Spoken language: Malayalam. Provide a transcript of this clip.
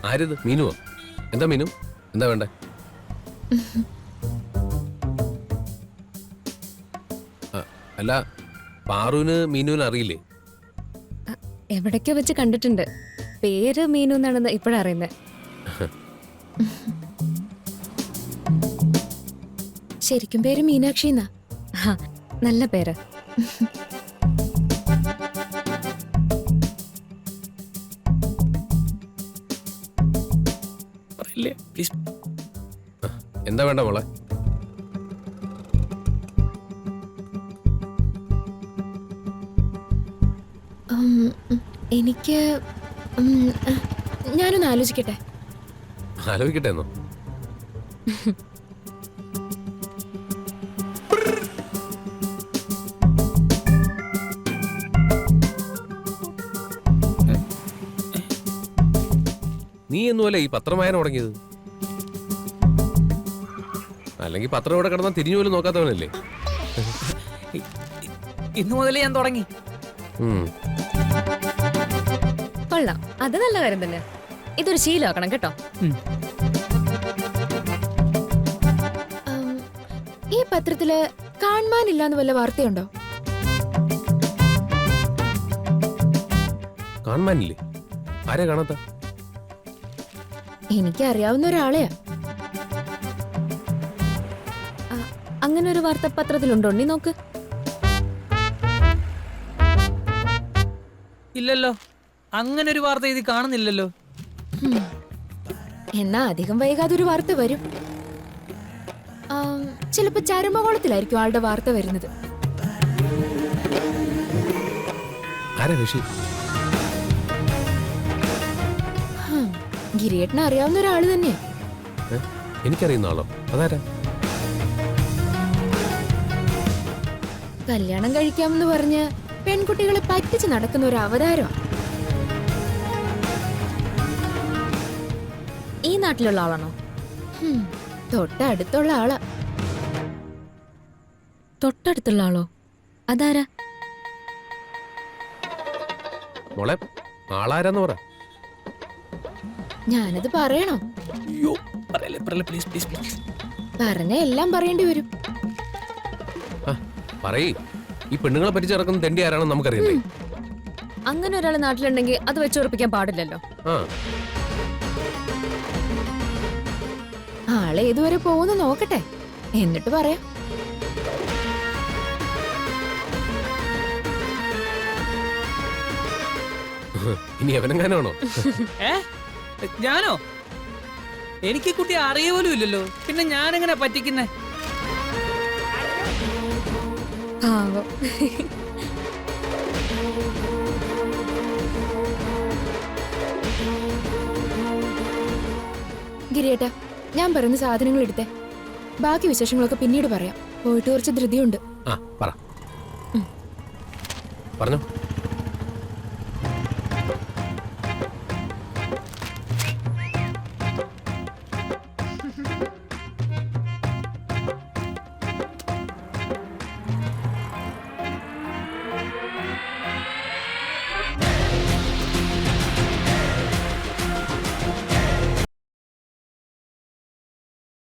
ആരിത്? മീനുവോ? എന്താ മീനു? എന്താ വേണ്ടേ? അല്ല, പാറുവിന് മീനുവിന് അറിയില്ലേ? എവിടേക്കോ വെച്ച് കണ്ടിട്ടുണ്ട്. പേര് മീനു എന്നാണെന്ന് ഇപ്പോഴറിയുന്നത്. ശരിക്കും പേര് മീനാക്ഷി എന്നാ? നല്ല പേര്. എന്താ വേണ്ട മോളെ? എനിക്ക് ഞാനൊന്ന് ആലോചിക്കട്ടെ. ആലോചിക്കട്ടെ എന്നോ? നീ എന്നുമല്ലേ ഈ പത്രം വായന തുടങ്ങിയത്? അല്ലെങ്കിൽ പത്രം ഇവിടെ കിടന്നാൽ തിരിഞ്ഞു പോലും നോക്കാത്തവനല്ലേ? ഇന്നു മുതലേ ഞാൻ തുടങ്ങി. കൊള്ളാം, അത് നല്ല കാര്യം തന്നെ. ഇതൊരു ശീലമാക്കണം കേട്ടോ. ഈ പത്രത്തില് കാണാനില്ലാന്ന് വല്ല വാർത്തയുണ്ടോ? കാണാനില്ലേ? ആരെ കാണാത്ത? എനിക്ക് അറിയാവുന്ന ഒരാളെയാ. അങ്ങനെ ഒരു വാർത്ത പത്രത്തിലുണ്ടോ? നീ നോക്ക്. ഇല്ലല്ലോ, അങ്ങനെ ഒരു വാർത്ത ഇത് കാണുന്നില്ലല്ലോ. എന്നാ അധികം വൈകാതെ ഒരു വാർത്ത വരും. ചിലപ്പോ ചരമകോളത്തിലായിരിക്കും ആളുടെ വാർത്ത വരുന്നത്. ഗിരിയേട്ടനെ അറിയാവുന്ന ഒരാള് തന്നെയാ. എനിക്കറിയുന്ന ആളോ? അതാരാ? കല്യാണം കഴിക്കാമെന്ന് പറഞ്ഞ് പെൺകുട്ടികളെ പറ്റിച്ച് നടക്കുന്ന ഒരു അവതാരമാണ്. ഈ നാട്ടിലുള്ള ആളാണോ? തൊട്ടടുത്തുള്ള ആളാ. തൊട്ടടുത്തുള്ള ആളോ? അതാരാ? മോളെ, ആളാരാന്ന് പറ. ഞാനത് പറയണോ? പറഞ്ഞ എല്ലാം പറയേണ്ടി വരും. പറയ്. ഈ പെണ്ണുങ്ങളെ പറ്റി നടക്കുന്ന തെണ്ടി ആരാണെന്ന് നമുക്കറിയണ്ടേ? അങ്ങനെ ഒരാൾ നാട്ടിലുണ്ടെങ്കിൽ അത് വെച്ചുറപ്പിക്കാൻ പാടില്ലല്ലോ. ആളെ ഏതുവരെ പോകുന്നു നോക്കട്ടെ, എന്നിട്ട് പറയാം. ഇനി എവനെങ്ങാനാണോ? ഞാനോ? എനിക്ക് കുട്ടി അറിയ പോലും ഇല്ലല്ലോ, പിന്നെ ഞാനെങ്ങനെ പറ്റിക്കുന്നേ? ഗിരിയേട്ടാ, ഞാൻ പറയുന്ന സാധനങ്ങൾ എടുത്തേ. ബാക്കി വിശേഷങ്ങളൊക്കെ പിന്നീട് പറയാം. പോയിട്ട് കുറച്ച് ധൃതിയുണ്ട്. പറഞ്ഞോ.